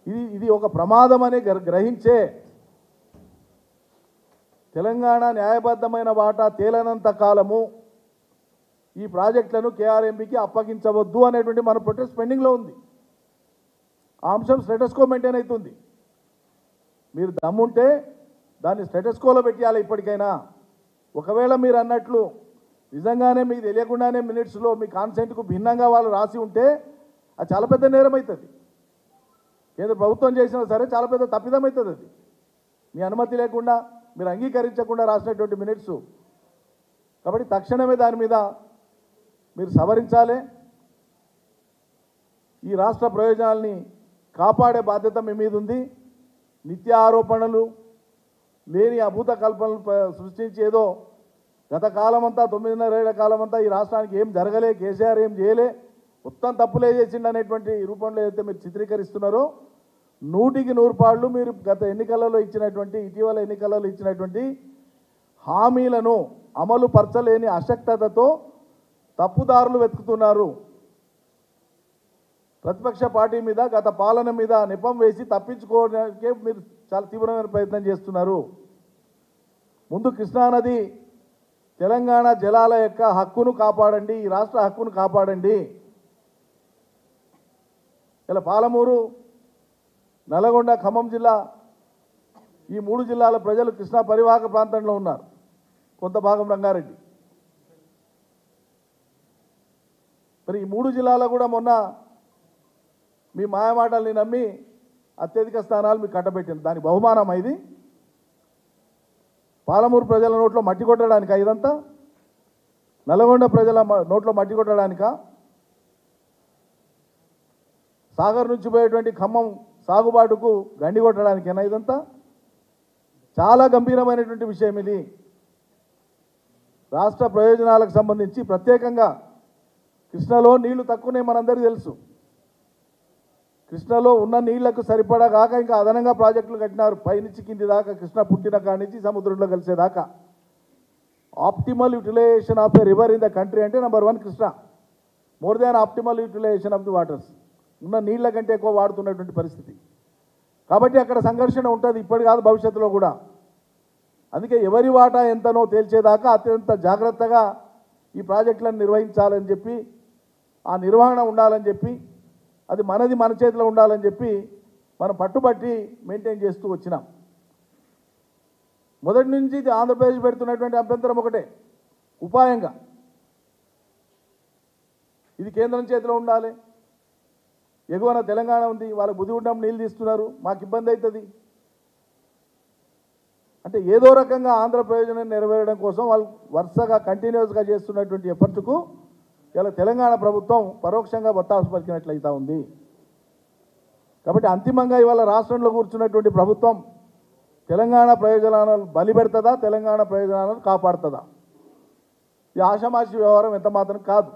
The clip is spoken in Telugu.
ఇది ఒక ప్రమాదం అని గ్రహించే తెలంగాణ న్యాయబద్ధమైన వాటా తేలనంత కాలము ఈ ప్రాజెక్టులను కేఆర్ఎంబీకి అప్పగించవద్దు అనేటువంటి మన ప్రొటెస్ట్ పెండింగ్లో ఉంది. ఆ అంశం స్టేటస్ కో మెయింటైన్ అవుతుంది. మీరు దమ్ముంటే దాన్ని స్టేటస్ కోలో పెట్టాలి ఇప్పటికైనా. ఒకవేళ మీరు అన్నట్లు నిజంగానే మీకు తెలియకుండానే మినిట్స్లో మీ కాన్సెంట్కు భిన్నంగా వాళ్ళు రాసి ఉంటే అది చాలా పెద్ద నేరం అవుతుంది. ఏదో ప్రభుత్వం చేసినా సరే చాలా పెద్ద తప్పిదం అవుతుంది. అది మీ అనుమతి లేకుండా మీరు అంగీకరించకుండా రాసినటువంటి మినిట్స్. కాబట్టి తక్షణమే దాని మీద మీరు సవరించాలి. ఈ రాష్ట్ర ప్రయోజనాల్ని కాపాడే బాధ్యత మీ మీద ఉంది. నిత్య ఆరోపణలు లేని అభూత కల్పనలు సృష్టించి ఏదో గత కాలమంతా 9.5 ఏళ్ల కాలమంతా ఈ రాష్ట్రానికి ఏం జరగలే, కేసీఆర్ ఏం చేయలే, మొత్తం తప్పులే చేసిండు అనేటువంటి రూపంలో ఏదైతే మీరు చిత్రీకరిస్తున్నారో 100కి 100 పాళ్ళు మీరు గత ఎన్నికలలో ఇచ్చినటువంటి ఇటీవల ఎన్నికలలో ఇచ్చినటువంటి హామీలను అమలు పరచలేని అశక్తతతో తప్పుదారులు వెతుకుతున్నారు. ప్రతిపక్ష పార్టీ మీద గత పాలన మీద నెపం వేసి తప్పించుకోవడానికే మీరు చాలా తీవ్రమైన ప్రయత్నం చేస్తున్నారు. ముందు కృష్ణానది తెలంగాణ జలాల యొక్క హక్కును కాపాడండి, ఈ రాష్ట్ర హక్కును కాపాడండి. ఇలా పాలమూరు, నల్గొండ, ఖమ్మం జిల్లా ఈ 3 జిల్లాల ప్రజలు కృష్ణా పరివాహక ప్రాంతంలో ఉన్నారు. కొంత భాగం రంగారెడ్డి. మరి ఈ 3 జిల్లాలో కూడా మొన్న మీ మాయమాటల్ని నమ్మి అత్యధిక స్థానాలు మీకు కట్టబెట్టింది. దాని బహుమానం ఇది. పాలమూరు ప్రజల నోట్లో మట్టి కొట్టడానికా ఇదంతా? నల్గొండ ప్రజల నోట్లో మట్టి కొట్టడానికా? సాగర్ నుంచి పోయేటువంటి ఖమ్మం సాగుబాటుకు గండి కొట్టడానికేనా ఇదంతా? చాలా గంభీరమైనటువంటి విషయం ఇది. రాష్ట్ర ప్రయోజనాలకు సంబంధించి ప్రత్యేకంగా కృష్ణలో నీళ్లు తక్కువనే మనందరికీ తెలుసు. కృష్ణలో ఉన్న నీళ్లకు సరిపడా కాక ఇంకా అదనంగా ప్రాజెక్టులు కట్టినారు. పైనుంచి కింది దాకా, కృష్ణ పుట్టిన కాడి నుంచి సముద్రంలో కలిసేదాకా. Optimal utilization of a river in the country అంటే number 1 Krishna. More than optimal utilization of the waters. ఉన్న నీళ్ల కంటే ఎక్కువ వాడుతున్నటువంటి పరిస్థితి. కాబట్టి అక్కడ సంఘర్షణ ఉంటుంది, ఇప్పటి కాదు భవిష్యత్తులో కూడా. అందుకే ఎవరి వాటా ఎంతనో తేల్చేదాకా అత్యంత జాగ్రత్తగా ఈ ప్రాజెక్టులను నిర్వహించాలని చెప్పి, ఆ నిర్వహణ ఉండాలని చెప్పి, అది మనది మన చేతిలో ఉండాలని చెప్పి మనం పట్టుబట్టి మెయింటైన్ చేస్తూ వచ్చినాం. మొదటి నుంచి ఆంధ్రప్రదేశ్ పెడుతున్నటువంటి అభ్యంతరం ఒకటే, ఉపాయంగా ఇది కేంద్రం చేతిలో ఉండాలి. ఎగువన తెలంగాణ ఉంది, వాళ్ళకి బుద్ధి ఉండడం నీళ్ళు తీస్తున్నారు, మాకు ఇబ్బంది అవుతుంది అంటే ఏదో రకంగా ఆంధ్ర ప్రయోజనం నెరవేరడం కోసం వాళ్ళు వరుసగా కంటిన్యూస్గా చేస్తున్నటువంటి ఎఫర్ట్కు ఇలా తెలంగాణ ప్రభుత్వం పరోక్షంగా బత్తాసు పలికినట్లయితా ఉంది. కాబట్టి అంతిమంగా ఇవాళ రాష్ట్రంలో కూర్చున్నటువంటి ప్రభుత్వం తెలంగాణ ప్రయోజనాలను బలిపెడుతుందా, తెలంగాణ ప్రయోజనాలను కాపాడుతుందా? ఈ ఆషామాషి వ్యవహారం ఎంత మాత్రం కాదు.